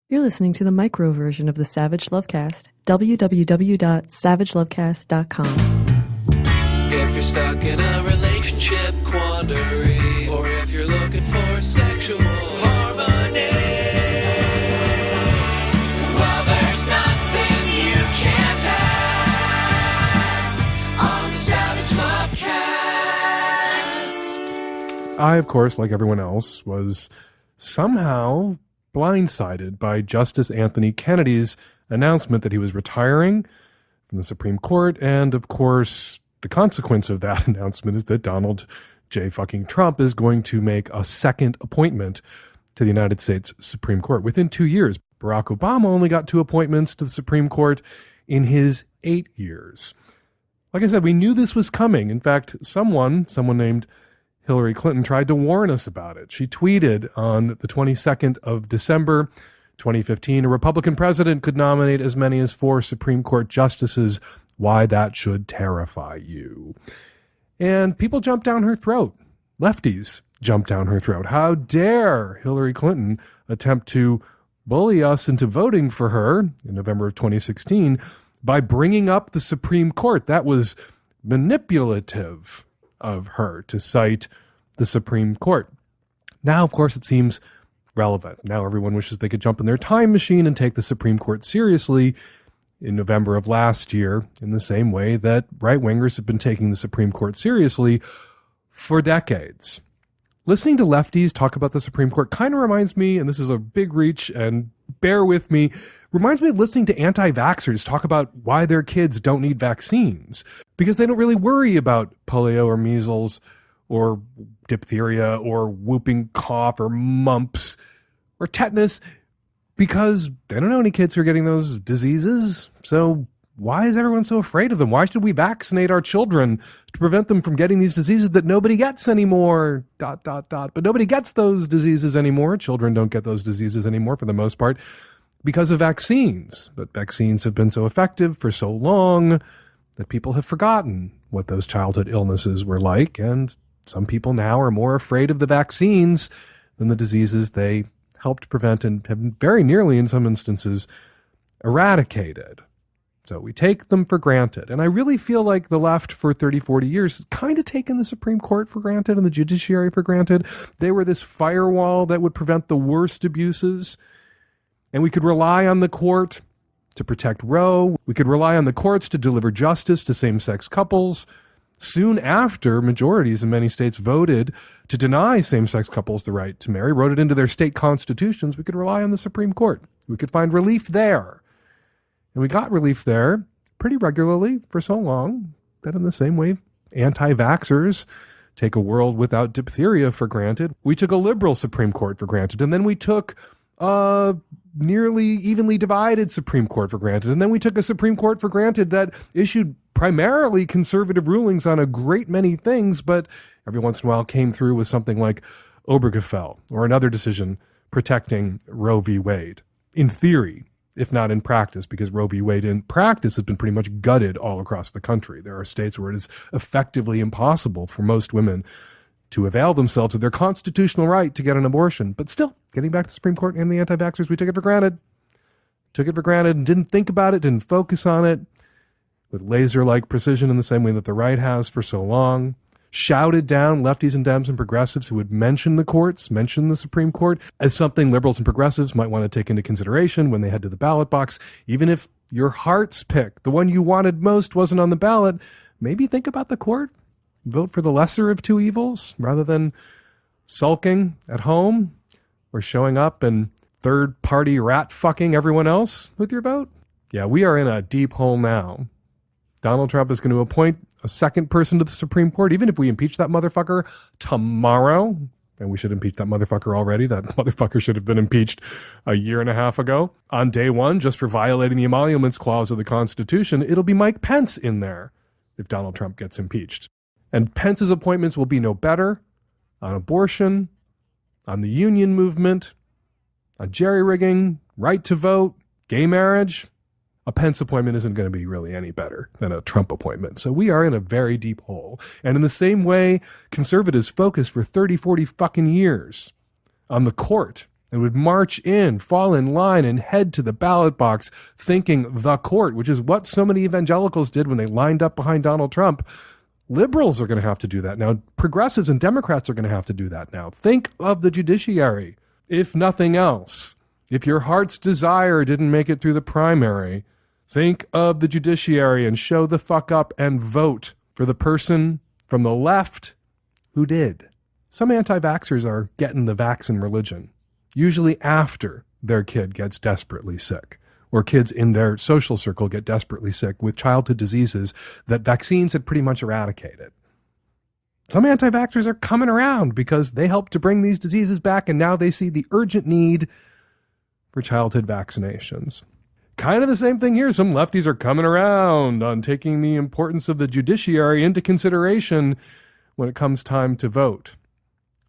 You're listening to the micro version of the Savage Lovecast. www.savagelovecast.com. If you're stuck in a relationship quandary, or if you're looking for sexual harmony, well, there's nothing you can't ask on the Savage Lovecast. I, of course, like everyone else, was somehow blindsided by Justice Anthony Kennedy's announcement that he was retiring from the Supreme Court. And, of course, the consequence of that announcement is that Donald J. fucking Trump is going to make a second appointment to the United States Supreme Court within 2 years. Barack Obama only got 2 appointments to the Supreme Court in his 8 years. Like I said, we knew this was coming. In fact, someone named Hillary Clinton tried to warn us about it. She tweeted on the 22nd of December, 2015, a Republican president could nominate as many as 4 Supreme Court justices. Why that should terrify you. And people jumped down her throat. Lefties jumped down her throat. How dare Hillary Clinton attempt to bully us into voting for her in November of 2016 by bringing up the Supreme Court. That was manipulative of her to cite the Supreme Court. Now, of course, it seems relevant. Now everyone wishes they could jump in their time machine and take the Supreme Court seriously in November of last year, in the same way that right-wingers have been taking the Supreme Court seriously for decades. Listening to lefties talk about the Supreme Court kind of reminds me, and this is a big reach, and bear with me, reminds me of listening to anti-vaxxers talk about why their kids don't need vaccines, because they don't really worry about polio or measles or diphtheria or whooping cough or mumps or tetanus, because they don't know any kids who are getting those diseases. So why is everyone so afraid of them? Why should we vaccinate our children to prevent them from getting these diseases that nobody gets anymore? ... But nobody gets those diseases anymore. Children don't get those diseases anymore for the most part because of vaccines. But vaccines have been so effective for so long that people have forgotten what those childhood illnesses were like. And some people now are more afraid of the vaccines than the diseases they helped prevent and have very nearly, in some instances, eradicated. So we take them for granted. And I really feel like the left for 30, 40 years has kind of taken the Supreme Court for granted and the judiciary for granted. They were this firewall that would prevent the worst abuses. And we could rely on the court to protect Roe. We could rely on the courts to deliver justice to same-sex couples. Soon after, majorities in many states voted to deny same-sex couples the right to marry, wrote it into their state constitutions, we could rely on the Supreme Court. We could find relief there. And we got relief there pretty regularly for so long that in the same way anti-vaxxers take a world without diphtheria for granted, we took a liberal Supreme Court for granted. And then we took a nearly evenly divided Supreme Court for granted. And then we took a Supreme Court for granted that issued primarily conservative rulings on a great many things, but every once in a while came through with something like Obergefell or another decision protecting Roe v. Wade. In theory, if not in practice, because Roe v. Wade in practice has been pretty much gutted all across the country. There are states where it is effectively impossible for most women to avail themselves of their constitutional right to get an abortion. But still, getting back to the Supreme Court and the anti-vaxxers, we took it for granted. Took it for granted and didn't think about it, didn't focus on it with laser-like precision in the same way that the right has for so long. Shouted down lefties and Dems and progressives who would mention the courts, mention the Supreme Court as something liberals and progressives might want to take into consideration when they head to the ballot box. Even if your heart's pick, the one you wanted most, wasn't on the ballot, maybe think about the court. Vote for the lesser of two evils rather than sulking at home or showing up and third-party rat-fucking everyone else with your vote. Yeah, we are in a deep hole now. Donald Trump is going to appoint a second person to the Supreme Court, even if we impeach that motherfucker tomorrow. And we should impeach that motherfucker already. That motherfucker should have been impeached a year and a half ago. On day one, just for violating the emoluments clause of the Constitution, it'll be Mike Pence in there if Donald Trump gets impeached. And Pence's appointments will be no better on abortion, on the union movement, on jerry-rigging, right to vote, gay marriage. A Pence appointment isn't going to be really any better than a Trump appointment. So we are in a very deep hole. And in the same way, conservatives focused for 30, 40 fucking years on the court and would march in, fall in line, and head to the ballot box thinking the court, which is what so many evangelicals did when they lined up behind Donald Trump. Liberals are going to have to do that now. Progressives and Democrats are going to have to do that now. Think of the judiciary, if nothing else. If your heart's desire didn't make it through the primary, think of the judiciary and show the fuck up and vote for the person from the left who did. Some anti-vaxxers are getting the vaccine religion, usually after their kid gets desperately sick, or kids in their social circle get desperately sick with childhood diseases that vaccines had pretty much eradicated. Some anti-vaxxers are coming around because they helped to bring these diseases back, and now they see the urgent need for childhood vaccinations. Kind of the same thing here. Some lefties are coming around on taking the importance of the judiciary into consideration when it comes time to vote.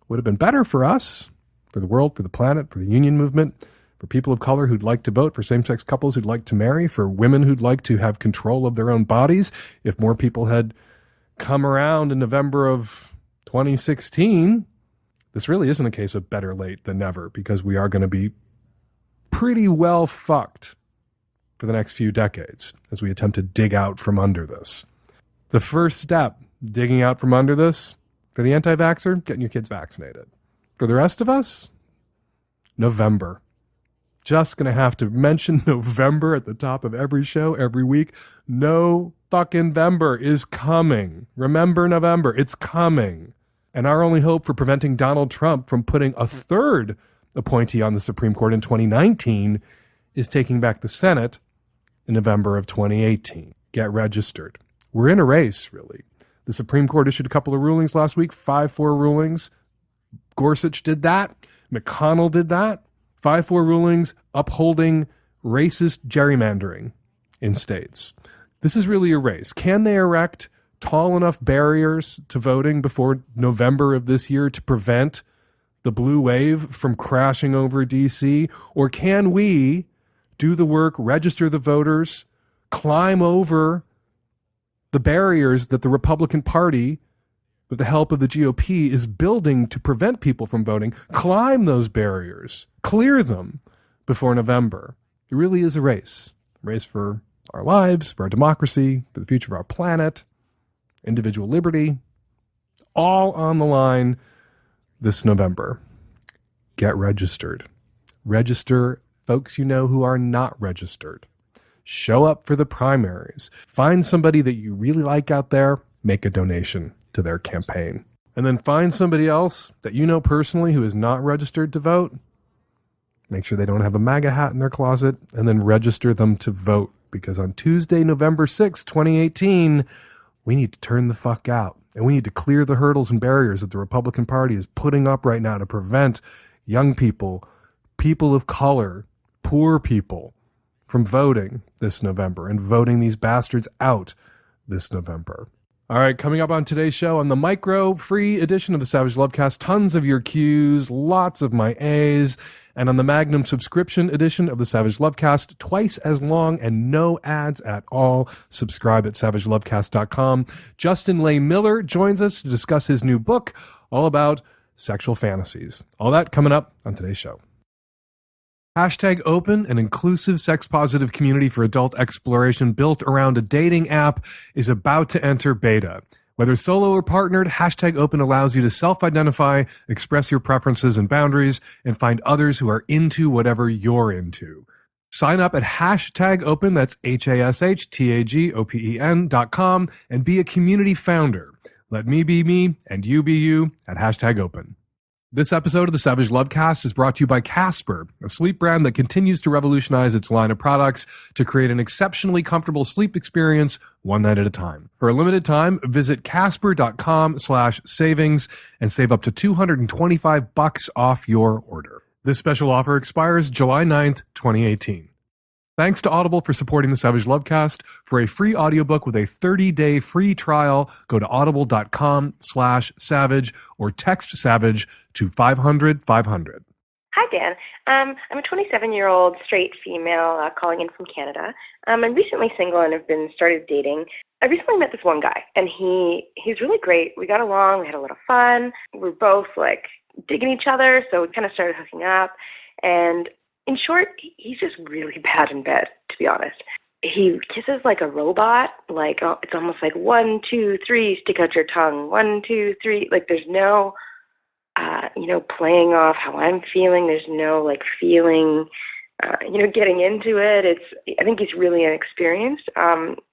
Would have been better for us, for the world, for the planet, for the union movement, for people of color who'd like to vote, for same-sex couples who'd like to marry, for women who'd like to have control of their own bodies, if more people had come around in November of 2016. This really isn't a case of better late than never, because we are going to be pretty well fucked for the next few decades as we attempt to dig out from under this. The first step, digging out from under this, for the anti-vaxxer, getting your kids vaccinated. For the rest of us, November. Just going to have to mention November at the top of every show every week. No fucking November is coming. Remember November, it's coming. And our only hope for preventing Donald Trump from putting a third appointee on the Supreme Court in 2019 is taking back the Senate in November of 2018. Get registered. We're in a race, really. The Supreme Court issued a couple of rulings last week, 5-4 rulings. Gorsuch did that. McConnell did that. 5-4 rulings upholding racist gerrymandering in states. This is really a race. Can they erect tall enough barriers to voting before November of this year to prevent the blue wave from crashing over D.C.? Or can we do the work, register the voters, climb over the barriers that the Republican Party, with the help of the GOP, is building to prevent people from voting, climb those barriers, clear them before November? It really is a race for our lives, for our democracy, for the future of our planet, individual liberty, all on the line this November. Get registered. Register folks you know who are not registered. Show up for the primaries. Find somebody that you really like out there, make a donation to their campaign. And then find somebody else that you know personally who is not registered to vote. Make sure they don't have a MAGA hat in their closet, and then register them to vote. Because on Tuesday, November 6, 2018, we need to turn the fuck out. And we need to clear the hurdles and barriers that the Republican Party is putting up right now to prevent young people, people of color, poor people from voting this November and voting these bastards out this November. All right, coming up on today's show, on the micro free edition of the Savage Lovecast, tons of your Qs, lots of my As, and on the Magnum subscription edition of the Savage Lovecast, twice as long and no ads at all. Subscribe at savagelovecast.com. Justin Lehmiller joins us to discuss his new book, all about sexual fantasies. All that coming up on today's show. Hashtag Open, an inclusive sex-positive community for adult exploration built around a dating app, is about to enter beta. Whether solo or partnered, Hashtag Open allows you to self-identify, express your preferences and boundaries, and find others who are into whatever you're into. Sign up at Hashtag Open, that's HASHTAGOPEN.com, and be a community founder. Let me be me, and you be you at Hashtag Open. This episode of the Savage Lovecast is brought to you by Casper, a sleep brand that continues to revolutionize its line of products to create an exceptionally comfortable sleep experience one night at a time. For a limited time, visit casper.com/savings and save up to $225 off your order. This special offer expires July 9th, 2018. Thanks to Audible for supporting the Savage Lovecast. For a free audiobook with a 30-day free trial, go to audible.com/savage or text SAVAGE to 500-500. Hi, Dan. I'm a 27-year-old straight female calling in from Canada. I'm recently single and have been started dating. I recently met this one guy, and he's really great. We got along. We had a lot of fun. We're both, digging each other, so we kind of started hooking up. And in short, he's just really bad in bed, to be honest. He kisses like a robot, like it's almost like 1, 2, 3, stick out your tongue, 1, 2, 3. Like there's no, playing off how I'm feeling. There's no like feeling, getting into it. I think he's really inexperienced.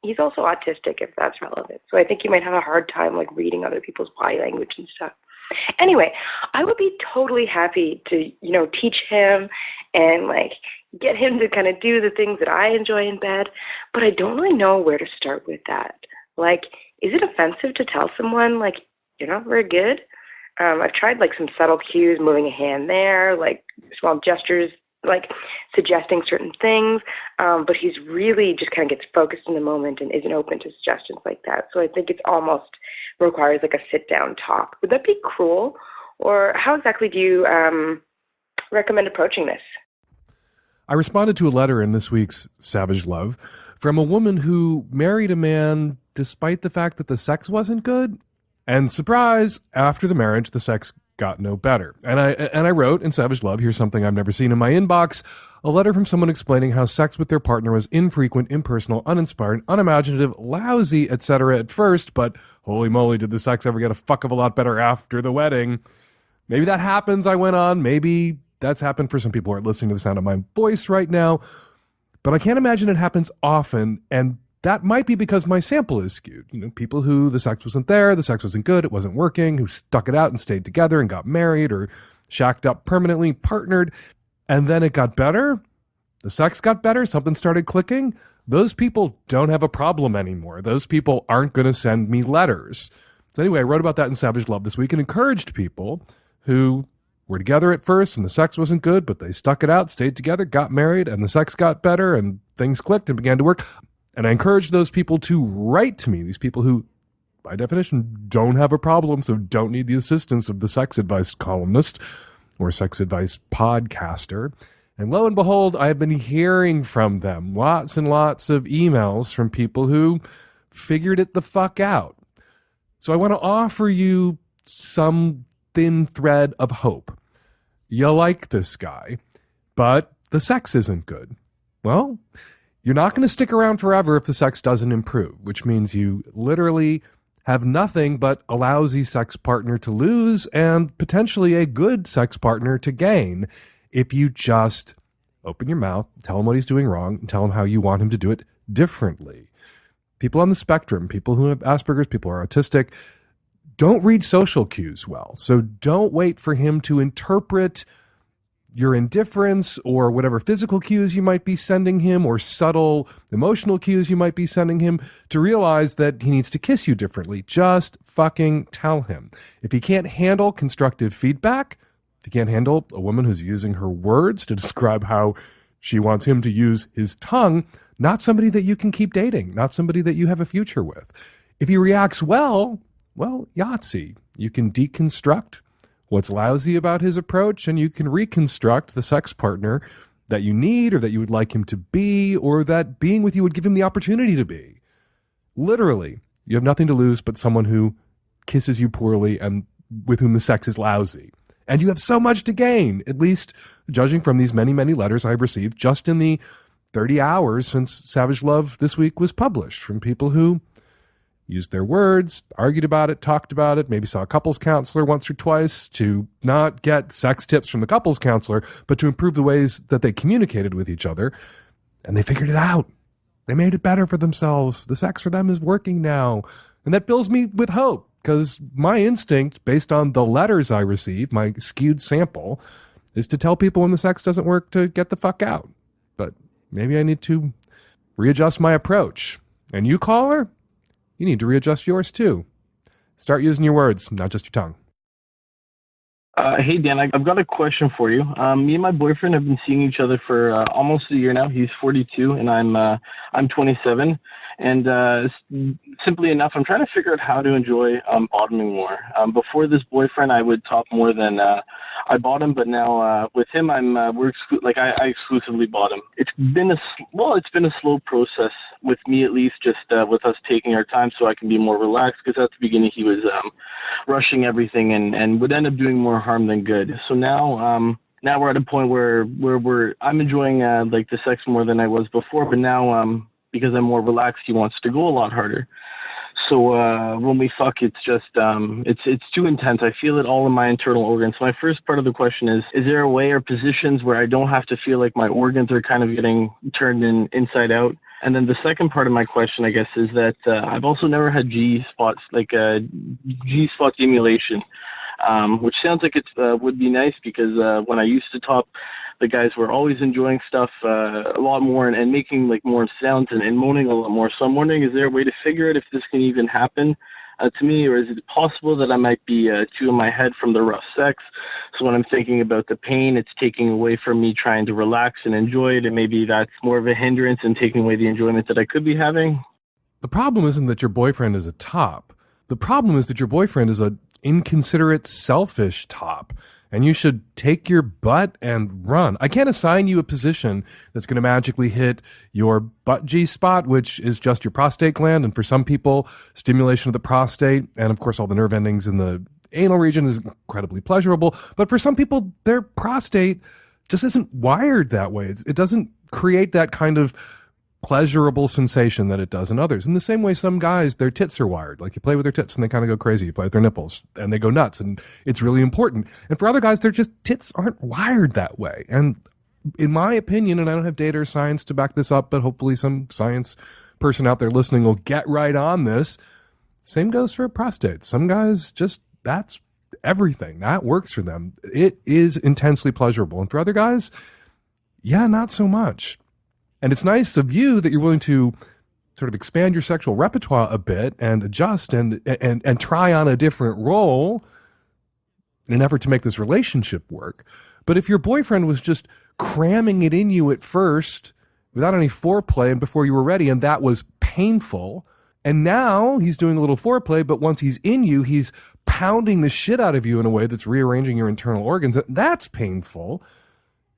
He's also autistic, if that's relevant. So I think he might have a hard time like reading other people's body language and stuff. Anyway, I would be totally happy to, teach him and like get him to kind of do the things that I enjoy in bed, but I don't really know where to start with that. Like, is it offensive to tell someone like you're not very good? I've tried like some subtle cues, moving a hand there, like small gestures, like suggesting certain things, but he's really just kind of gets focused in the moment and isn't open to suggestions like that. So I think it's almost requires like a sit-down talk. Would that be cruel? Or how exactly do you recommend approaching this? I responded to a letter in this week's Savage Love from a woman who married a man despite the fact that the sex wasn't good. And surprise, after the marriage, the sex got no better. And I wrote in Savage Love, here's something I've never seen in my inbox, a letter from someone explaining how sex with their partner was infrequent, impersonal, uninspired, unimaginative, lousy, etc. at first, but holy moly, did the sex ever get a fuck of a lot better after the wedding. Maybe that happens, I went on. Maybe that's happened for some people who are listening to the sound of my voice right now. But I can't imagine it happens often, and that might be because my sample is skewed. People who the sex wasn't there, the sex wasn't good, it wasn't working, who stuck it out and stayed together and got married or shacked up permanently, partnered, and then it got better. The sex got better, something started clicking. Those people don't have a problem anymore. Those people aren't going to send me letters. So anyway, I wrote about that in Savage Love this week and encouraged people who were together at first and the sex wasn't good, but they stuck it out, stayed together, got married, and the sex got better and things clicked and began to work. And I encourage those people to write to me, these people who, by definition, don't have a problem, so don't need the assistance of the sex advice columnist or sex advice podcaster. And lo and behold, I have been hearing from them lots and lots of emails from people who figured it the fuck out. So I want to offer you some thin thread of hope. You like this guy, but the sex isn't good. Well, you're not going to stick around forever if the sex doesn't improve, which means you literally have nothing but a lousy sex partner to lose and potentially a good sex partner to gain if you just open your mouth, tell him what he's doing wrong, and tell him how you want him to do it differently. People on the spectrum, people who have Asperger's, people who are autistic, don't read social cues well. So don't wait for him to interpret your indifference or whatever physical cues you might be sending him or subtle emotional cues you might be sending him to realize that he needs to kiss you differently. Just fucking tell him. If he can't handle constructive feedback, if he can't handle a woman who's using her words to describe how she wants him to use his tongue, not somebody that you can keep dating, not somebody that you have a future with. If he reacts well, Yahtzee. You can deconstruct what's lousy about his approach, and you can reconstruct the sex partner that you need or that you would like him to be or that being with you would give him the opportunity to be. Literally, you have nothing to lose but someone who kisses you poorly and with whom the sex is lousy. And you have so much to gain, at least judging from these many, many letters I've received just in the 30 hours since Savage Love this week was published from people who used their words, argued about it, talked about it, maybe saw a couples counselor once or twice to not get sex tips from the couples counselor, but to improve the ways that they communicated with each other. And they figured it out. They made it better for themselves. The sex for them is working now. And that fills me with hope because my instinct, based on the letters I receive, my skewed sample, is to tell people when the sex doesn't work to get the fuck out. But maybe I need to readjust my approach. And you, caller? You need to readjust yours too. Start using your words, not just your tongue. Hey, Dan, I've got a question for you. Me and my boyfriend have been seeing each other for almost a year now. He's 42 and I'm 27. And simply enough, I'm trying to figure out how to enjoy bottoming more. Before this boyfriend, I would top more than I bottom, but now with him, I exclusively bottom. It's been a slow process with me, at least, just with us taking our time so I can be more relaxed. Because at the beginning, he was rushing everything and would end up doing more harm than good. So now, now we're at a point where I'm enjoying like the sex more than I was before, but now because I'm more relaxed, he wants to go a lot harder. So when we fuck, it's just it's too intense. I feel it all in my internal organs. So my first part of the question is there a way or positions where I don't have to feel like my organs are kind of getting turned inside out? And then the second part of my question, I guess, is that I've also never had G-spots, like G-spot stimulation, which sounds like it would be nice because when I used to top, the guys were always enjoying stuff a lot more and making like more sounds and moaning a lot more. So I'm wondering, is there a way to figure out if this can even happen to me, or is it possible that I might be too in my head from the rough sex? So when I'm thinking about the pain, it's taking away from me trying to relax and enjoy it, and maybe that's more of a hindrance and taking away the enjoyment that I could be having. The problem isn't that your boyfriend is a top. The problem is that your boyfriend is an inconsiderate, selfish top. And you should take your butt and run. I can't assign you a position that's going to magically hit your butt G spot, which is just your prostate gland. And for some people, stimulation of the prostate and, of course, all the nerve endings in the anal region is incredibly pleasurable. But for some people, their prostate just isn't wired that way. It doesn't create that kind of pleasurable sensation that it does in others. In the same way, some guys, their tits are wired. Like you play with their tits and they kind of go crazy. You play with their nipples and they go nuts, and it's really important. And for other guys, tits aren't wired that way. And in my opinion, and I don't have data or science to back this up, but hopefully some science person out there listening will get right on this. Same goes for prostate. Some guys that's everything. That works for them. It is intensely pleasurable. And for other guys, yeah, not so much. And it's nice of you that you're willing to sort of expand your sexual repertoire a bit and adjust and try on a different role in an effort to make this relationship work. But if your boyfriend was just cramming it in you at first without any foreplay and before you were ready, and that was painful, and now he's doing a little foreplay, but once he's in you, he's pounding the shit out of you in a way that's rearranging your internal organs, that's painful.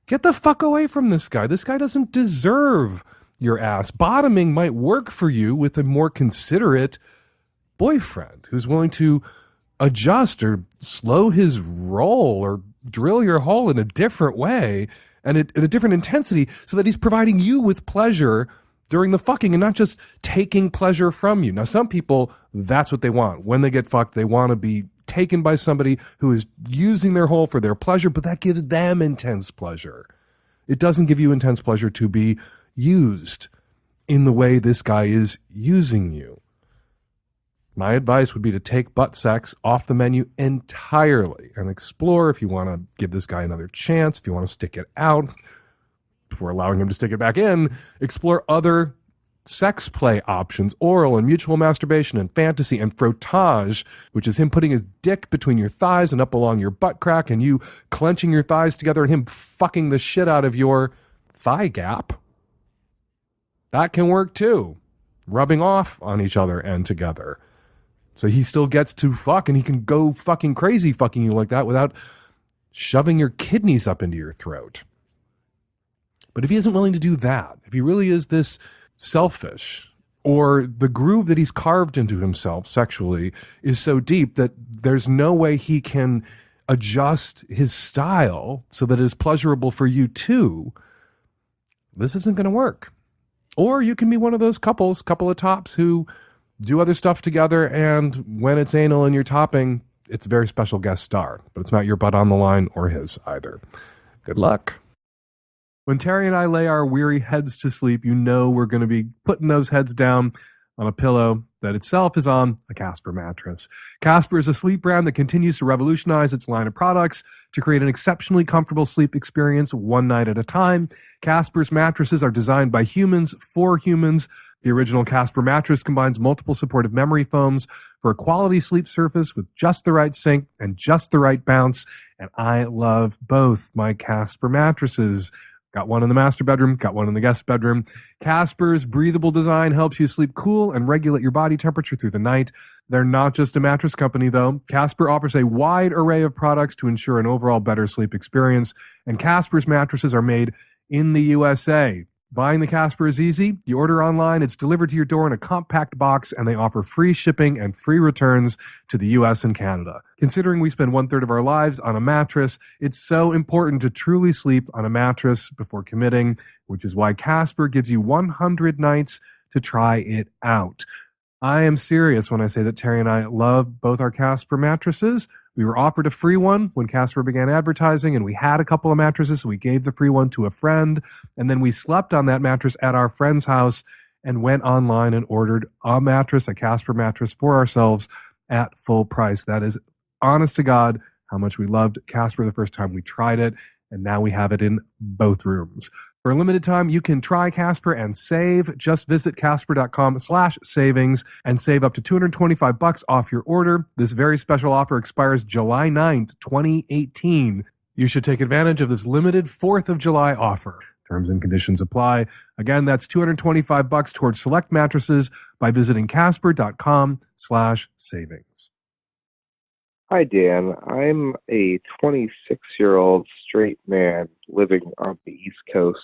Get the fuck away from this guy. This guy doesn't deserve your ass. Bottoming might work for you with a more considerate boyfriend who's willing to adjust or slow his roll or drill your hole in a different way and at a different intensity so that he's providing you with pleasure during the fucking and not just taking pleasure from you. Now, some people, that's what they want. When they get fucked, they want to be taken by somebody who is using their hole for their pleasure, but that gives them intense pleasure. It doesn't give you intense pleasure to be used in the way this guy is using you. My advice would be to take butt sex off the menu entirely and explore if you want to give this guy another chance, if you want to stick it out before allowing him to stick it back in, explore other sex play options, oral and mutual masturbation and fantasy and frottage, which is him putting his dick between your thighs and up along your butt crack and you clenching your thighs together and him fucking the shit out of your thigh gap. That can work too. Rubbing off on each other and together. So he still gets to fuck and he can go fucking crazy fucking you like that without shoving your kidneys up into your throat. But if he isn't willing to do that, if he really is this selfish, or the groove that he's carved into himself sexually is so deep that there's no way he can adjust his style so that it is pleasurable for you too, this isn't going to work. Or you can be one of those couple of tops who do other stuff together, and when it's anal and you're topping, it's a very special guest star, but it's not your butt on the line or his either. Good luck. When Terry and I lay our weary heads to sleep, you know we're going to be putting those heads down on a pillow that itself is on a Casper mattress. Casper is a sleep brand that continues to revolutionize its line of products to create an exceptionally comfortable sleep experience one night at a time. Casper's mattresses are designed by humans for humans. The original Casper mattress combines multiple supportive memory foams for a quality sleep surface with just the right sink and just the right bounce. And I love both my Casper mattresses. Got one in the master bedroom, got one in the guest bedroom. Casper's breathable design helps you sleep cool and regulate your body temperature through the night. They're not just a mattress company, though. Casper offers a wide array of products to ensure an overall better sleep experience. And Casper's mattresses are made in the USA. Buying the Casper is easy. You order online, it's delivered to your door in a compact box, and they offer free shipping and free returns to the US and Canada. Considering we spend 1/3 of our lives on a mattress, it's so important to truly sleep on a mattress before committing, which is why Casper gives you 100 nights to try it out. I am serious when I say that Terry and I love both our Casper mattresses. We were offered a free one when Casper began advertising, and we had a couple of mattresses, so we gave the free one to a friend, and then we slept on that mattress at our friend's house and went online and ordered a mattress, a Casper mattress, for ourselves at full price. That is, honest to God, how much we loved Casper the first time we tried it, and now we have it in both rooms. For a limited time, you can try Casper and save. Just visit casper.com/savings and save up to $225 off your order. This very special offer expires July 9th, 2018. You should take advantage of this limited 4th of July offer. Terms and conditions apply. Again, that's $225 towards select mattresses by visiting casper.com/savings. Hi, Dan. I'm a 26-year-old straight man living on the East Coast.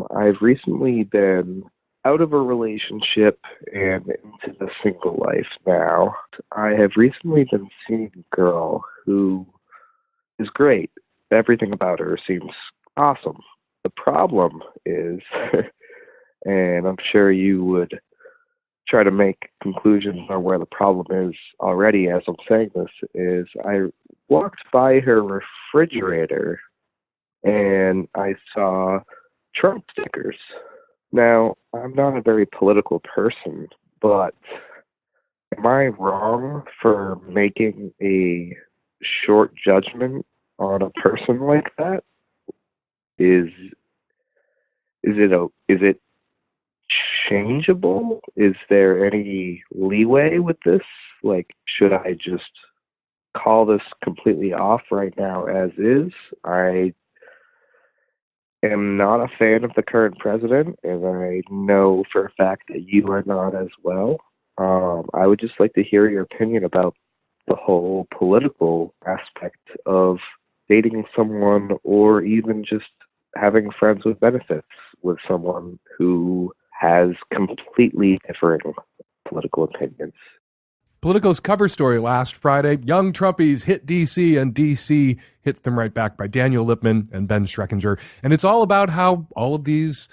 I've recently been out of a relationship and into the single life now. I have recently been seeing a girl who is great. Everything about her seems awesome. The problem is, and I'm sure you would try to make conclusions on where the problem is already as I'm saying this, is I walked by her refrigerator and I saw Trump stickers. Now, I'm not a very political person, but am I wrong for making a short judgment on a person like that? Is it changeable? Is there any leeway with this? Like, should I just call this completely off right now as is? I am not a fan of the current president, and I know for a fact that you are not as well. I would just like to hear your opinion about the whole political aspect of dating someone, or even just having friends with benefits with someone who has completely differing political opinions. Politico's cover story last Friday, Young Trumpies hit D.C. and D.C. hits them right back, by Daniel Lippman and Ben Schreckinger. And it's all about how all of these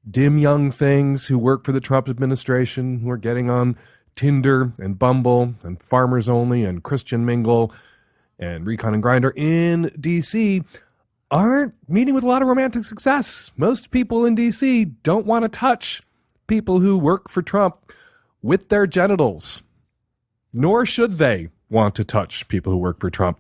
dim young things who work for the Trump administration, who are getting on Tinder and Bumble and Farmers Only and Christian Mingle and Recon and Grindr in D.C. aren't meeting with a lot of romantic success. Most people in D.C. don't want to touch people who work for Trump with their genitals. Nor should they want to touch people who work for Trump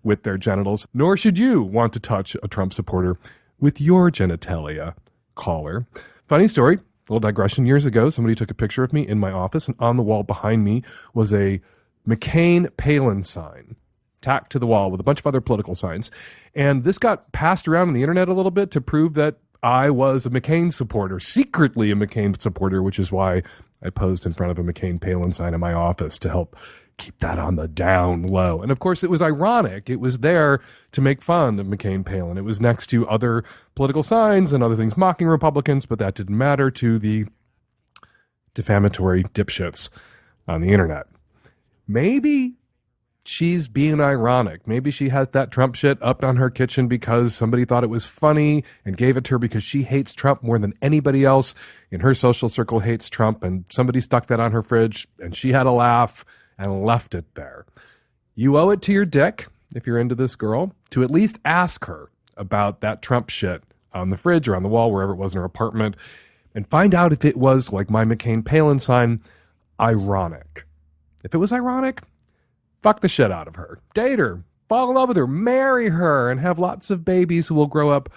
with their genitals. Nor should you want to touch a Trump supporter with your genitalia. Caller. Funny story, little digression. Years ago, somebody took a picture of me in my office, and on the wall behind me was a McCain-Palin sign tacked to the wall with a bunch of other political signs. And this got passed around on the internet a little bit to prove that I was a McCain supporter, secretly a McCain supporter, which is why I posed in front of a McCain-Palin sign in my office to help keep that on the down low. And of course, it was ironic. It was there to make fun of McCain-Palin. It was next to other political signs and other things mocking Republicans, but that didn't matter to the defamatory dipshits on the internet. Maybe she's being ironic. Maybe she has that Trump shit up on her kitchen because somebody thought it was funny and gave it to her because she hates Trump more than anybody else in her social circle hates Trump, and somebody stuck that on her fridge and she had a laugh and left it there. You owe it to your dick, if you're into this girl, to at least ask her about that Trump shit on the fridge or on the wall, wherever it was in her apartment, and find out if it was, like my McCain-Palin sign, ironic. If it was ironic, fuck the shit out of her. Date her. Fall in love with her. Marry her. And have lots of babies who will grow up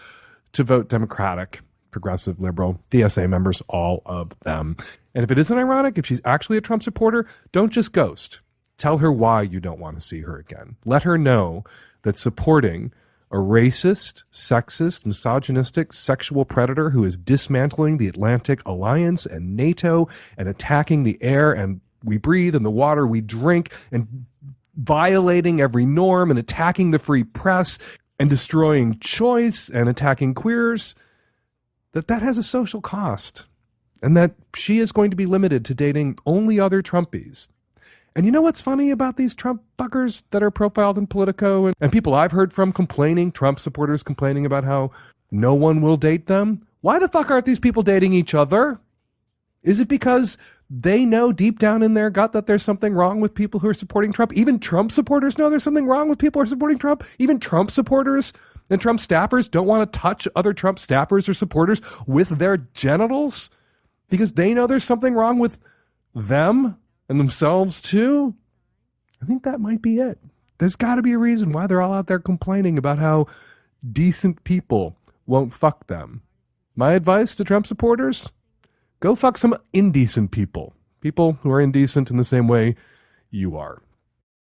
to vote Democratic, progressive, liberal, DSA members, all of them. And if it isn't ironic, if she's actually a Trump supporter, don't just ghost. Tell her why you don't want to see her again. Let her know that supporting a racist, sexist, misogynistic, sexual predator who is dismantling the Atlantic Alliance and NATO and attacking the air and we breathe and the water we drink and violating every norm and attacking the free press and destroying choice and attacking queers, that has a social cost and that she is going to be limited to dating only other Trumpies. And you know what's funny about these Trump fuckers that are profiled in Politico and people I've heard from complaining, Trump supporters complaining about how no one will date them? Why the fuck aren't these people dating each other? Is it because they know deep down in their gut that there's something wrong with people who are supporting Trump? Even Trump supporters know there's something wrong with people who are supporting Trump. Even Trump supporters and Trump staffers don't want to touch other Trump staffers or supporters with their genitals because they know there's something wrong with them and themselves too. I think that might be it. There's got to be a reason why they're all out there complaining about how decent people won't fuck them. My advice to Trump supporters: go fuck some indecent people. People who are indecent in the same way you are.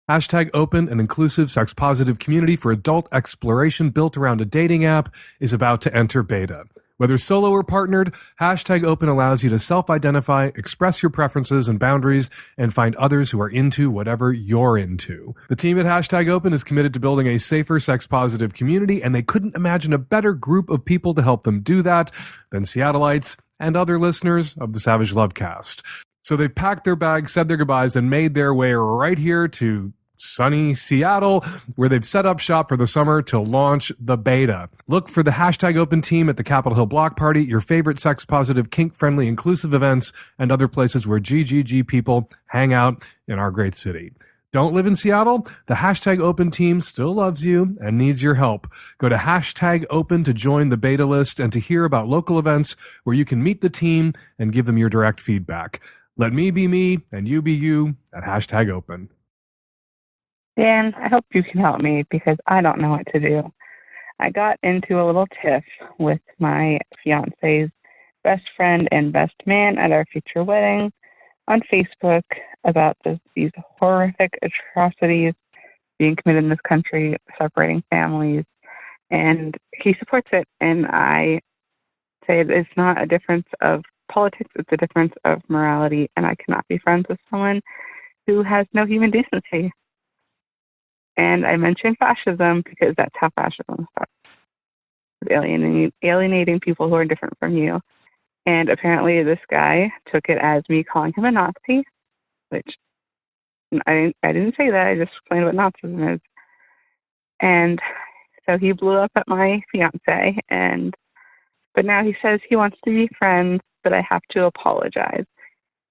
Hashtag open and inclusive sex-positive community for adult exploration built around a dating app is about to enter beta. Whether solo or partnered, Hashtag open allows you to self-identify, express your preferences and boundaries, and find others who are into whatever you're into. The team at Hashtag open is committed to building a safer sex-positive community, and they couldn't imagine a better group of people to help them do that than Seattleites and other listeners of the Savage Lovecast. So they packed their bags, said their goodbyes, and made their way right here to sunny Seattle, where they've set up shop for the summer to launch the beta. Look for the Hashtag open team at the Capitol Hill Block Party, your favorite sex-positive, kink-friendly, inclusive events, and other places where GGG people hang out in our great city. Don't live in Seattle? The Hashtag open team still loves you and needs your help. Go to Hashtag open to join the beta list and to hear about local events where you can meet the team and give them your direct feedback. Let me be me and you be you at Hashtag open. Dan, I hope you can help me because I don't know what to do. I got into a little tiff with my fiance's best friend and best man at our future wedding on Facebook about these horrific atrocities being committed in this country, separating families, and he supports it. And I say it's not a difference of politics, it's a difference of morality, and I cannot be friends with someone who has no human decency. And I mentioned fascism because that's how fascism starts, alienating people who are different from you. And apparently this guy took it as me calling him a Nazi, which I didn't say that. I just explained what Nazism is. And so he blew up at my fiance, but now he says he wants to be friends, but I have to apologize.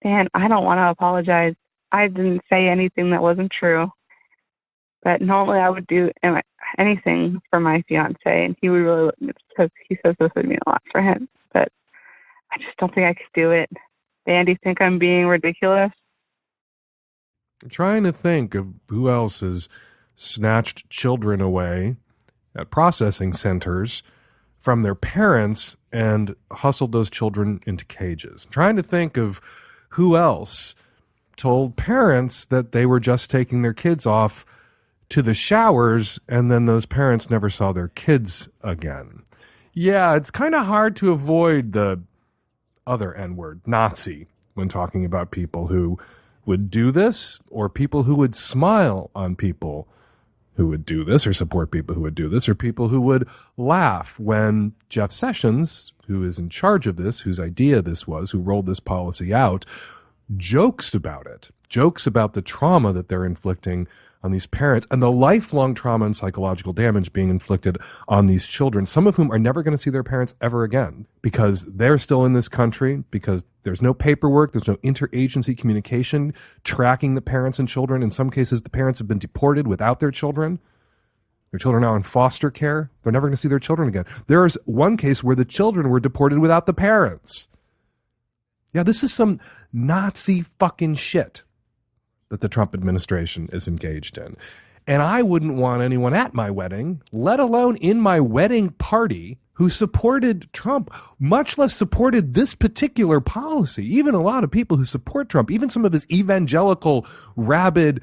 And I don't want to apologize. I didn't say anything that wasn't true. But normally I would do anything for my fiance, and he would really, because he says this would mean a lot for him. But I just don't think I could do it. Dan, do you think I'm being ridiculous? I'm trying to think of who else has snatched children away at processing centers from their parents and hustled those children into cages. I'm trying to think of who else told parents that they were just taking their kids off to the showers, and then those parents never saw their kids again. Yeah, it's kind of hard to avoid the other N-word, Nazi, when talking about people who would do this, or people who would smile on people who would do this, or support people who would do this, or people who would laugh when Jeff Sessions, who is in charge of this, whose idea this was, who rolled this policy out, jokes about it, jokes about the trauma that they're inflicting on these parents and the lifelong trauma and psychological damage being inflicted on these children, some of whom are never going to see their parents ever again because they're still in this country, because there's no paperwork, there's no interagency communication tracking the parents and children. In some cases, the parents have been deported without their children. Their children are now in foster care. They're never going to see their children again. There is one case where the children were deported without the parents. Yeah, this is some Nazi fucking shit that the Trump administration is engaged in. And I wouldn't want anyone at my wedding, let alone in my wedding party, who supported Trump, much less supported this particular policy. Even a lot of people who support Trump, even some of his evangelical, rabid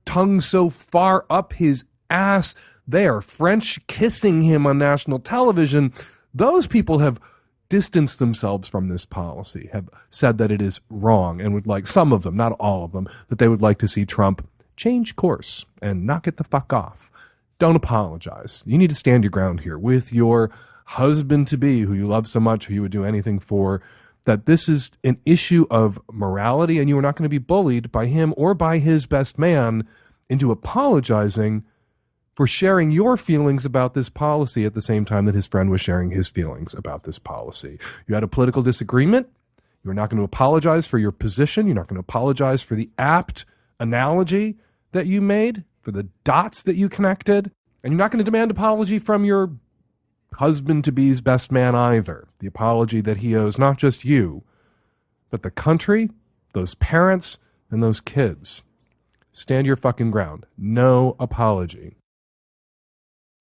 tongue so far up his ass, they are French kissing him on national television. Those people have distanced themselves from this policy, have said that it is wrong, and would like, some of them, not all of them, that they would like to see Trump change course and knock it the fuck off. Don't apologize. You need to stand your ground here with your husband-to-be who you love so much, who you would do anything for, that this is an issue of morality, and you are not going to be bullied by him or by his best man into apologizing for sharing your feelings about this policy at the same time that his friend was sharing his feelings about this policy. You had a political disagreement. You're not going to apologize for your position. You're not going to apologize for the apt analogy that you made, for the dots that you connected. And you're not going to demand apology from your husband-to-be's best man either. The apology that he owes not just you, but the country, those parents, and those kids. Stand your fucking ground. No apology.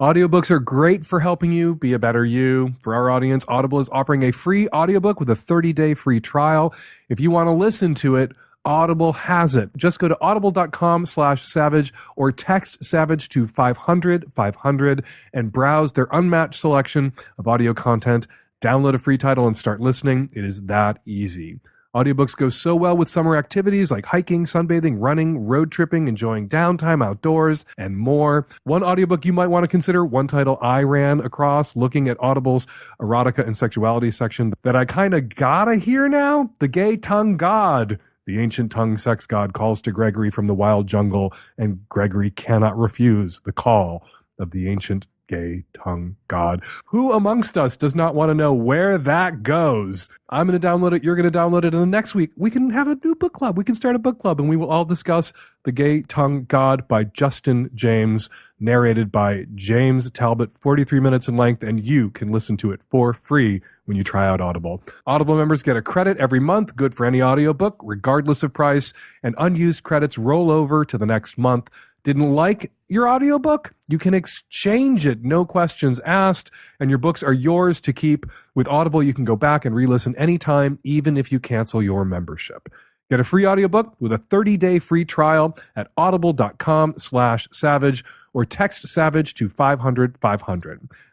Audiobooks are great for helping you be a better you. For our audience, Audible is offering a free audiobook with a 30-day free trial. If you want to listen to it, Audible has it. Just go to audible.com/savage or text Savage to 500 and browse their unmatched selection of audio content. Download a free title and start listening. It is that easy. Audiobooks go so well with summer activities like hiking, sunbathing, running, road tripping, enjoying downtime outdoors, and more. One audiobook you might want to consider, one title I ran across looking at Audible's erotica and sexuality section that I kind of gotta hear now, The Gay Tongue God. The ancient tongue sex god calls to Gregory from the wild jungle, and Gregory cannot refuse the call of the ancient gay tongue god. Who amongst us does not want to know where that goes? I'm going to download it. You're going to download it. And then next week, we can have a new book club. We can start a book club, and we will all discuss The Gay Tongue God by Justin James, narrated by James Talbot, 43 minutes in length, and you can listen to it for free when you try out Audible. Audible members get a credit every month, good for any audiobook, regardless of price, and unused credits roll over to the next month. Didn't like your audiobook? You can exchange it, no questions asked, and your books are yours to keep. With Audible, you can go back and re-listen anytime, even if you cancel your membership. Get a free audiobook with a 30-day free trial at audible.com/savage or text Savage to 500.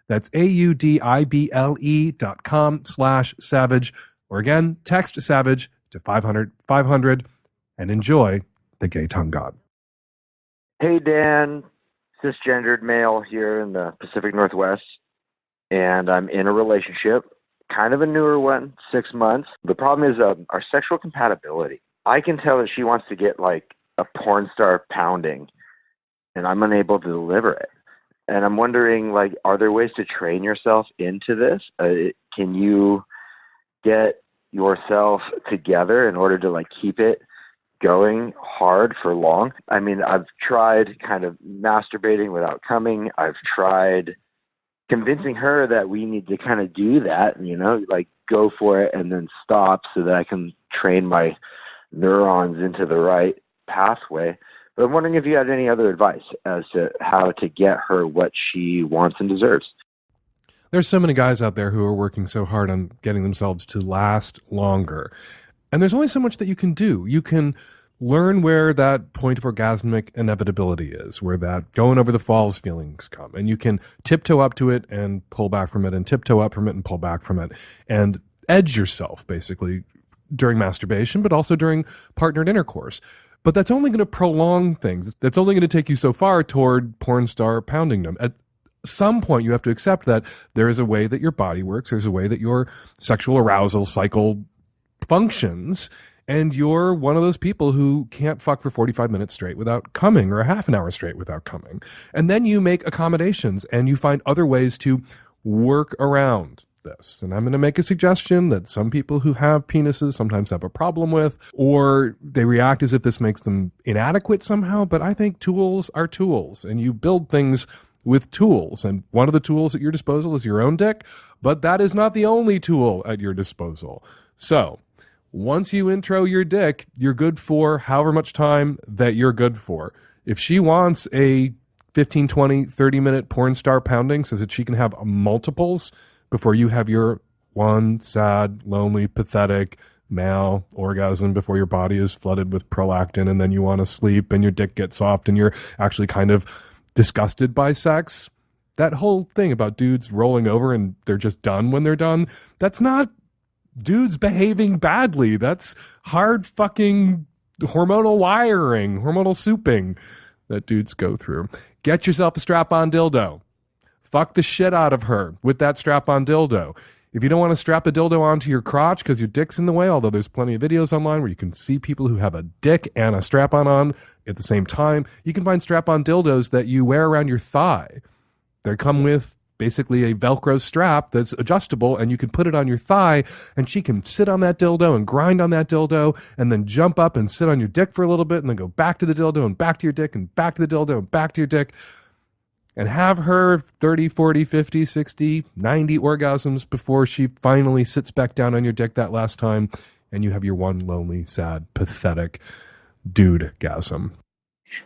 That's AUDIBLE.com/savage, or again, text Savage to 500 and enjoy The Gay Tongue God. Hey, Dan, cisgendered male here in the Pacific Northwest, and I'm in a relationship, kind of a newer one, 6 months. The problem is our sexual compatibility. I can tell that she wants to get like a porn star pounding, and I'm unable to deliver it. And I'm wondering, like, are there ways to train yourself into this? Can you get yourself together in order to, like, keep it going hard for long? I mean, I've tried kind of masturbating without coming. I've tried convincing her that we need to kind of do that, you know, like go for it and then stop so that I can train my neurons into the right pathway. But I'm wondering if you had any other advice as to how to get her what she wants and deserves. There's so many guys out there who are working so hard on getting themselves to last longer. And there's only so much that you can do. You can learn where that point of orgasmic inevitability is, where that going over the falls feelings come. And you can tiptoe up to it and pull back from it, and tiptoe up from it and pull back from it, and edge yourself, basically, during masturbation, but also during partnered intercourse. But that's only going to prolong things. That's only going to take you so far toward porn star poundingdom. At some point, you have to accept that there is a way that your body works. There's a way that your sexual arousal cycle functions, and you're one of those people who can't fuck for 45 minutes straight without coming, or a half an hour straight without coming. And then you make accommodations, and you find other ways to work around this. And I'm going to make a suggestion that some people who have penises sometimes have a problem with, or they react as if this makes them inadequate somehow. But I think tools are tools, and you build things with tools. And one of the tools at your disposal is your own dick, but that is not the only tool at your disposal. So once you intro your dick, you're good for however much time that you're good for. If she wants a 15, 20, 30-minute porn star pounding so that she can have multiples before you have your one sad, lonely, pathetic male orgasm, before your body is flooded with prolactin and then you want to sleep and your dick gets soft and you're actually kind of disgusted by sex, that whole thing about dudes rolling over and they're just done when they're done, that's not dudes behaving badly. That's hard fucking hormonal wiring, hormonal souping that dudes go through. Get yourself a strap-on dildo. fuck the shit out of her with that strap-on dildo. If you don't want to strap a dildo onto your crotch because your dick's in the way, although there's plenty of videos online where you can see people who have a dick and a strap-on at the same time, you can find strap-on dildos that you wear around your thigh. They come with basically a Velcro strap that's adjustable, and you can put it on your thigh, and she can sit on that dildo and grind on that dildo and then jump up and sit on your dick for a little bit and then go back to the dildo and back to your dick and back to the dildo and back to your dick, and have her 30, 40, 50, 60, 90 orgasms before she finally sits back down on your dick that last time, and you have your one lonely, sad, pathetic dude-gasm.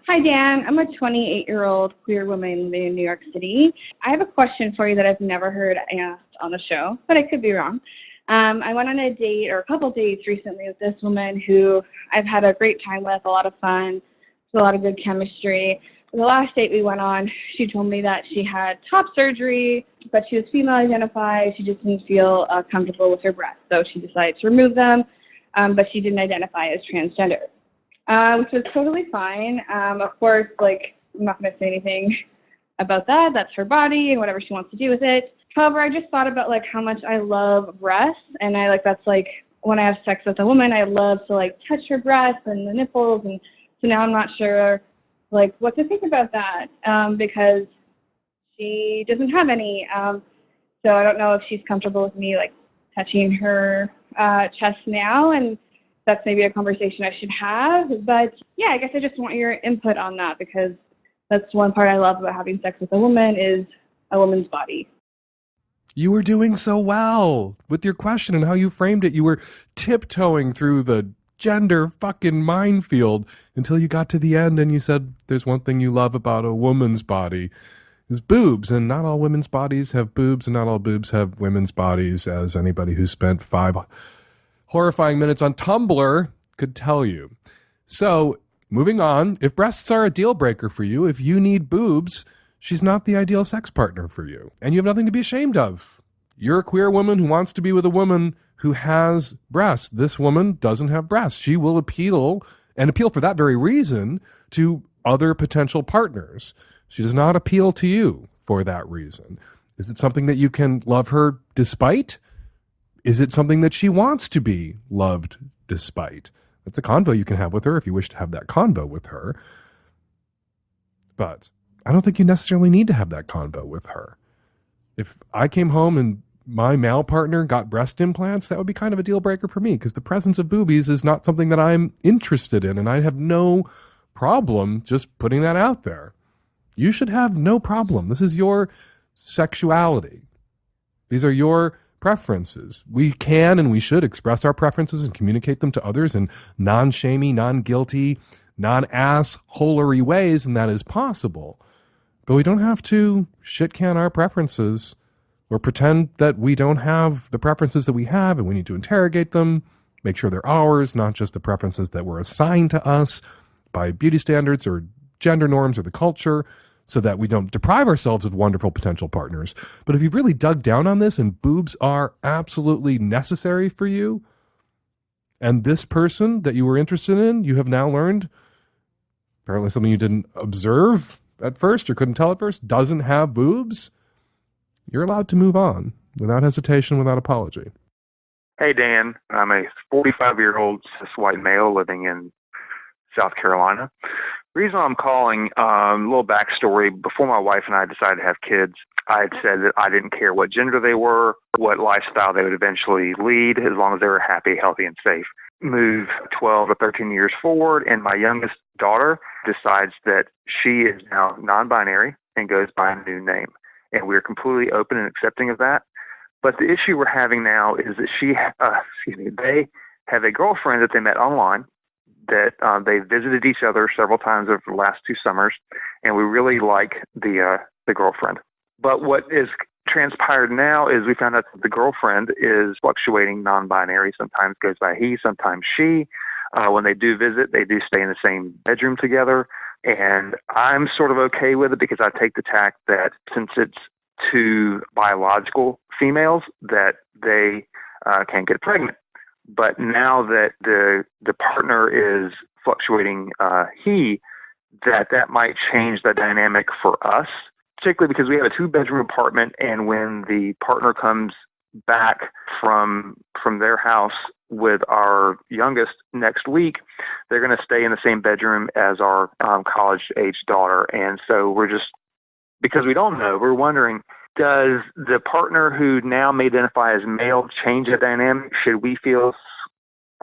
Hi, Dan. I'm a 28-year-old queer woman living in New York City. I have a question for you that I've never heard asked on the show, but I could be wrong. I went on a date or a couple dates recently with this woman who I've had a great time with, a lot of fun, a lot of good chemistry. The last date we went on, she told me that she had top surgery, but she was female identified. She just didn't feel comfortable with her breasts, so she decided to remove them, but she didn't identify as transgender, which was totally fine. Of course, like, I'm not going to say anything about that. That's her body and whatever she wants to do with it. However, I just thought about, like, how much I love breasts, and that's, like, when I have sex with a woman, I love to, like, touch her breasts and the nipples, and so now I'm not sure, like, what to think about that, because she doesn't have any. So I don't know if she's comfortable with me, like, touching her chest now, and that's maybe a conversation I should have. But, yeah, I guess I just want your input on that, because that's one part I love about having sex with a woman is a woman's body. You were doing so well with your question and how you framed it. You were tiptoeing through the gender fucking minefield until you got to the end and you said there's one thing you love about a woman's body is boobs, and not all women's bodies have boobs and not all boobs have women's bodies, as anybody who spent 5 horrifying minutes on Tumblr could tell you. So moving on, if breasts are a deal breaker for you, if you need boobs, she's not the ideal sex partner for you, and you have nothing to be ashamed of. You're a queer woman who wants to be with a woman who has breasts. This woman doesn't have breasts. She will appeal, and appeal for that very reason, to other potential partners. She does not appeal to you for that reason. Is it something that you can love her despite? Is it something that she wants to be loved despite? That's a convo you can have with her if you wish to have that convo with her. But I don't think you necessarily need to have that convo with her. If I came home and my male partner got breast implants, that would be kind of a deal breaker for me, because the presence of boobies is not something that I'm interested in, and I have no problem just putting that out there. You should have no problem. This is your sexuality. These are your preferences. We can and we should express our preferences and communicate them to others in non-shamey, non-guilty, non-assholery ways, and that is possible. But we don't have to shit-can our preferences or pretend that we don't have the preferences that we have, and we need to interrogate them, make sure they're ours, not just the preferences that were assigned to us by beauty standards or gender norms or the culture, so that we don't deprive ourselves of wonderful potential partners. But if you've really dug down on this and boobs are absolutely necessary for you, and this person that you were interested in, you have now learned, apparently something you didn't observe at first or couldn't tell at first, doesn't have boobs, you're allowed to move on without hesitation, without apology. Hey, Dan. I'm a 45-year-old cis white male living in South Carolina. The reason I'm calling, a little backstory, before my wife and I decided to have kids, I had said that I didn't care what gender they were, what lifestyle they would eventually lead, as long as they were happy, healthy, and safe. Move 12 or 13 years forward, and my youngest daughter decides that she is now non-binary and goes by a new name. And we're completely open and accepting of that. But the issue we're having now is that they have a girlfriend that they met online, that they visited each other several times over the last 2 summers, and we really like the girlfriend. But what is transpired now is we found out that the girlfriend is fluctuating non-binary. Sometimes goes by he, sometimes she. When they do visit, they do stay in the same bedroom together. And I'm sort of okay with it because I take the tack that since it's 2 biological females, that they can get pregnant. But now that the partner is fluctuating he, that might change the dynamic for us particularly because we have a 2-bedroom apartment, and when the partner comes back from their house with our youngest next week, they're going to stay in the same bedroom as our college-age daughter. And so we're just, because we don't know, we're wondering, does the partner who now may identify as male change the dynamic? Should we feel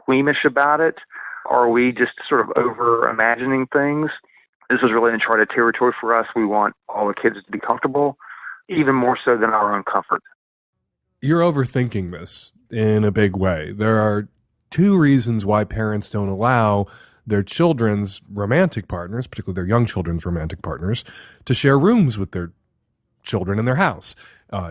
squeamish about it? Are we just sort of over imagining things? This is really uncharted territory for us. We want all the kids to be comfortable, even more so than our own comfort. You're overthinking this in a big way. There are 2 reasons why parents don't allow their children's romantic partners, particularly their young children's romantic partners, to share rooms with their children in their house.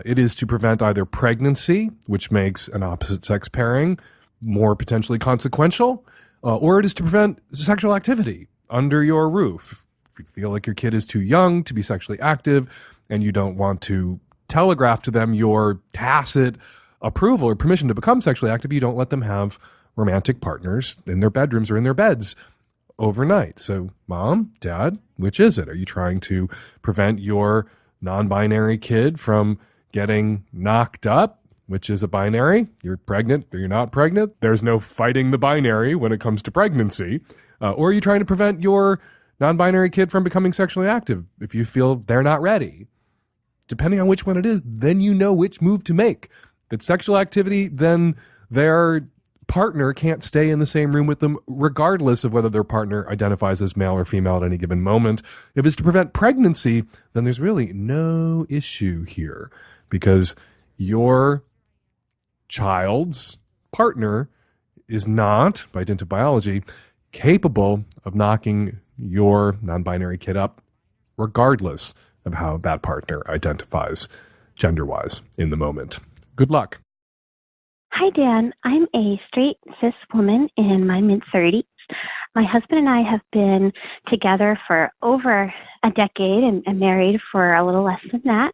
It is to prevent either pregnancy, which makes an opposite sex pairing more potentially consequential, or it is to prevent sexual activity under your roof. If you feel like your kid is too young to be sexually active and you don't want to telegraph to them your tacit approval or permission to become sexually active, you don't let them have romantic partners in their bedrooms or in their beds overnight. So, Mom, Dad, which is it? Are you trying to prevent your non-binary kid from getting knocked up, which is a binary? You're pregnant or you're not pregnant. There's no fighting the binary when it comes to pregnancy. Or are you trying to prevent your non-binary kid from becoming sexually active if you feel they're not ready? Depending on which one it is, then you know which move to make. If it's sexual activity, then their partner can't stay in the same room with them, regardless of whether their partner identifies as male or female at any given moment. If it's to prevent pregnancy, then there's really no issue here, because your child's partner is not, by dint of biology, capable of knocking your non-binary kid up, regardless of how that partner identifies gender-wise in the moment. Good luck. Hi, Dan. I'm a straight cis woman in my mid-30s. My husband and I have been together for over a decade and married for a little less than that.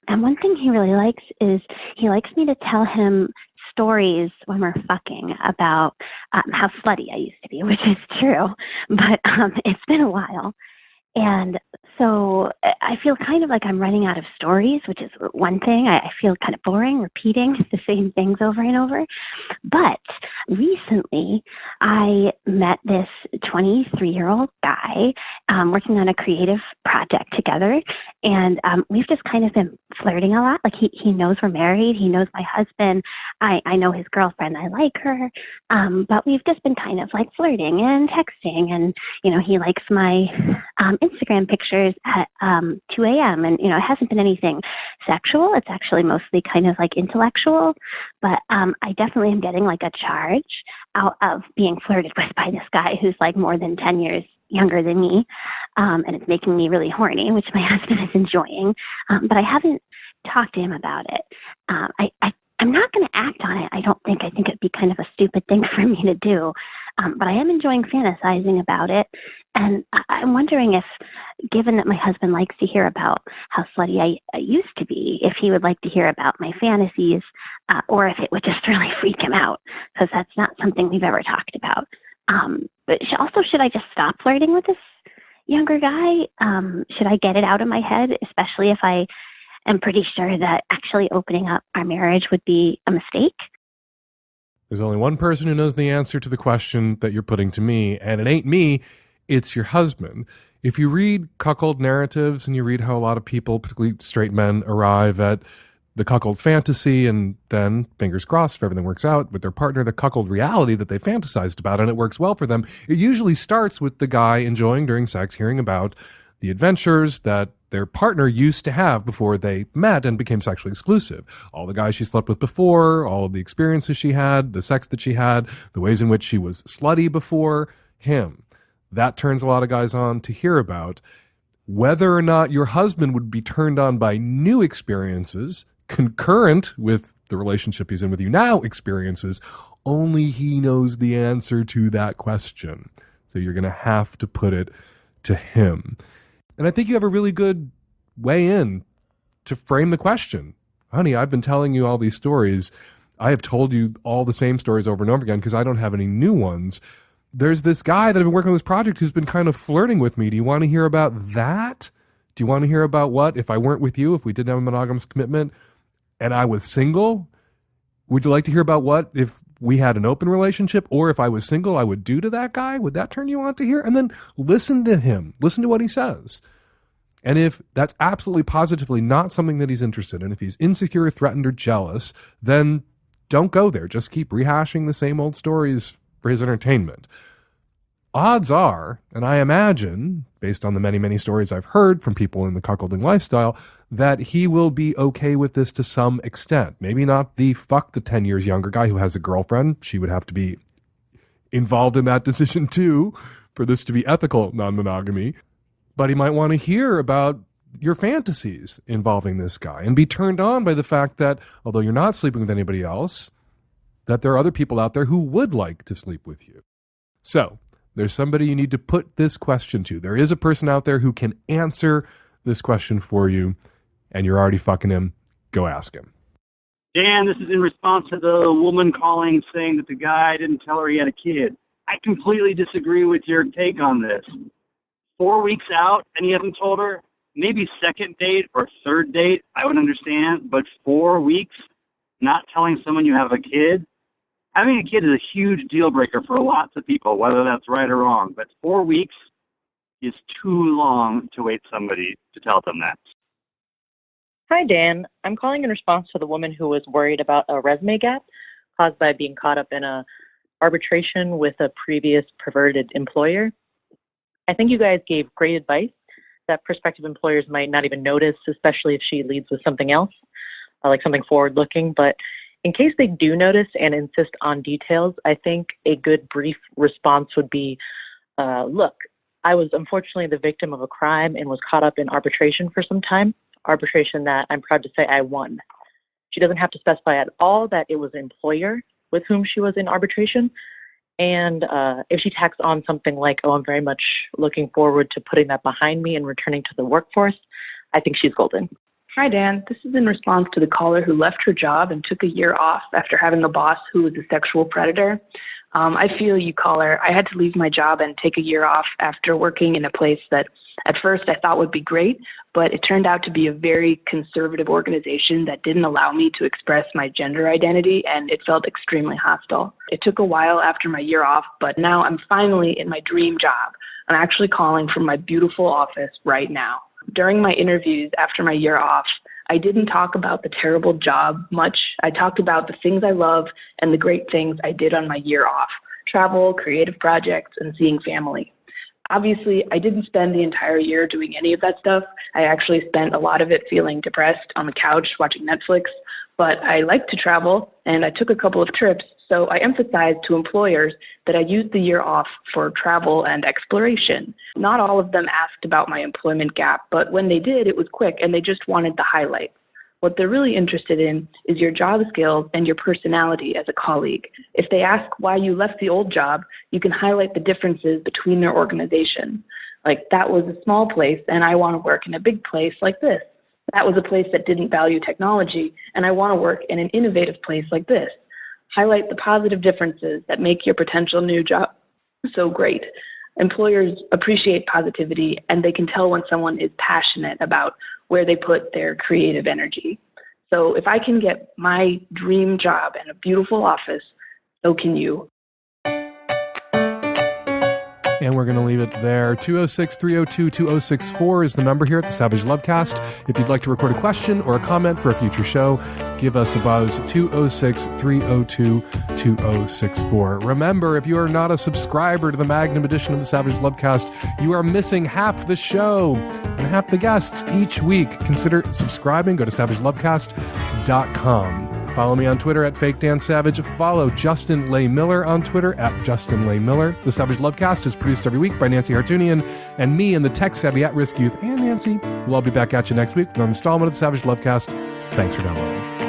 And one thing he really likes is he likes me to tell him stories when we're fucking about how slutty I used to be, which is true, but it's been a while. And so I feel kind of like I'm running out of stories, which is one thing. I feel kind of boring, repeating the same things over and over. But recently, I met this 23-year-old guy working on a creative project together. And we've just kind of been flirting a lot. Like he knows we're married. He knows my husband. I know his girlfriend. I like her. But we've just been kind of like flirting and texting. And, you know, he likes my Instagram pictures at 2 a.m. And, you know, it hasn't been anything sexual. It's actually mostly kind of like intellectual. But I definitely am getting like a charge out of being flirted with by this guy who's like more than 10 years younger than me. And it's making me really horny, which my husband is enjoying. But I haven't talked to him about it. I'm not going to act on it, I don't think. I think it'd be kind of a stupid thing for me to do. But I am enjoying fantasizing about it. And I'm wondering if, given that my husband likes to hear about how slutty I used to be, if he would like to hear about my fantasies, or if it would just really freak him out, because that's not something we've ever talked about. But also, should I just stop flirting with this younger guy? Should I get it out of my head, especially if I am pretty sure that actually opening up our marriage would be a mistake? There's only one person who knows the answer to the question that you're putting to me, and it ain't me, it's your husband. If you read cuckold narratives and you read how a lot of people, particularly straight men, arrive at the cuckold fantasy and then, fingers crossed, if everything works out with their partner, the cuckold reality that they fantasized about and it works well for them, it usually starts with the guy enjoying during sex, hearing about the adventures that their partner used to have before they met and became sexually exclusive. All the guys she slept with before, all of the experiences she had, the sex that she had, the ways in which she was slutty before him. That turns a lot of guys on to hear about. Whether or not your husband would be turned on by new experiences concurrent with the relationship he's in with you now experiences, only he knows the answer to that question. So you're going to have to put it to him. And I think you have a really good way in to frame the question. Honey, I've been telling you all these stories. I have told you all the same stories over and over again because I don't have any new ones. There's this guy that I've been working on this project who's been kind of flirting with me. Do you want to hear about that? Do you want to hear about what, if I weren't with you, if we didn't have a monogamous commitment and I was single, would you like to hear about what, if we had an open relationship or if I was single, I would do to that guy? Would that turn you on to hear? And then listen to him. Listen to what he says. And if that's absolutely positively not something that he's interested in, if he's insecure, threatened, or jealous, then don't go there. Just keep rehashing the same old stories for his entertainment. Odds are, and I imagine, based on the many, many stories I've heard from people in the cuckolding lifestyle, that he will be okay with this to some extent. Maybe not the 10 years younger guy who has a girlfriend. She would have to be involved in that decision too for this to be ethical non-monogamy. But he might want to hear about your fantasies involving this guy and be turned on by the fact that, although you're not sleeping with anybody else, that there are other people out there who would like to sleep with you. So, there's somebody you need to put this question to. There is a person out there who can answer this question for you, and you're already fucking him. Go ask him. Dan, this is in response to the woman calling saying that the guy didn't tell her he had a kid. I completely disagree with your take on this. 4 weeks out and he hasn't told her, maybe second date or third date, I would understand, but 4 weeks not telling someone you have a kid? Having a kid is a huge deal breaker for lots of people, whether that's right or wrong. But 4 weeks is too long to wait somebody to tell them that. Hi, Dan. I'm calling in response to the woman who was worried about a resume gap caused by being caught up in a arbitration with a previous perverted employer. I think you guys gave great advice that prospective employers might not even notice, especially if she leads with something else, like something forward-looking. But in case they do notice and insist on details, I think a good brief response would be, look, I was unfortunately the victim of a crime and was caught up in arbitration for some time, arbitration that I'm proud to say I won. She doesn't have to specify at all that it was an employer with whom she was in arbitration. And if she tacks on something like, oh, I'm very much looking forward to putting that behind me and returning to the workforce, I think she's golden. Hi, Dan. This is in response to the caller who left her job and took a year off after having a boss who was a sexual predator. I feel you, caller. I had to leave my job and take a year off after working in a place that at first I thought would be great, but it turned out to be a very conservative organization that didn't allow me to express my gender identity, and it felt extremely hostile. It took a while after my year off, but now I'm finally in my dream job. I'm actually calling from my beautiful office right now. During my interviews after my year off, I didn't talk about the terrible job much. I talked about the things I love and the great things I did on my year off: travel, creative projects, and seeing family. Obviously, I didn't spend the entire year doing any of that stuff. I actually spent a lot of it feeling depressed on the couch watching Netflix, but I like to travel, and I took a couple of trips, so I emphasized to employers that I used the year off for travel and exploration. Not all of them asked about my employment gap, but when they did, it was quick, and they just wanted the highlights. What they're really interested in is your job skills and your personality as a colleague. If they ask why you left the old job, you can highlight the differences between their organization. Like, that was a small place, and I want to work in a big place like this. That was a place that didn't value technology, and I want to work in an innovative place like this. Highlight the positive differences that make your potential new job so great. Employers appreciate positivity, and they can tell when someone is passionate about where they put their creative energy. So if I can get my dream job and a beautiful office, so can you. And we're going to leave it there. 206-302-2064 is the number here at the Savage Lovecast. If you'd like to record a question or a comment for a future show, give us a buzz, 206-302-2064. Remember, if you are not a subscriber to the Magnum edition of the Savage Lovecast, you are missing half the show and half the guests each week. Consider subscribing. Go to savagelovecast.com. Follow me on Twitter at FakeDanSavage. Follow Justin Lehmiller on Twitter at Justin Lehmiller. The Savage Lovecast is produced every week by Nancy Hartunian and me and the tech-savvy at-risk youth and Nancy. We'll all be back at you next week with an installment of the Savage Lovecast. Thanks for downloading.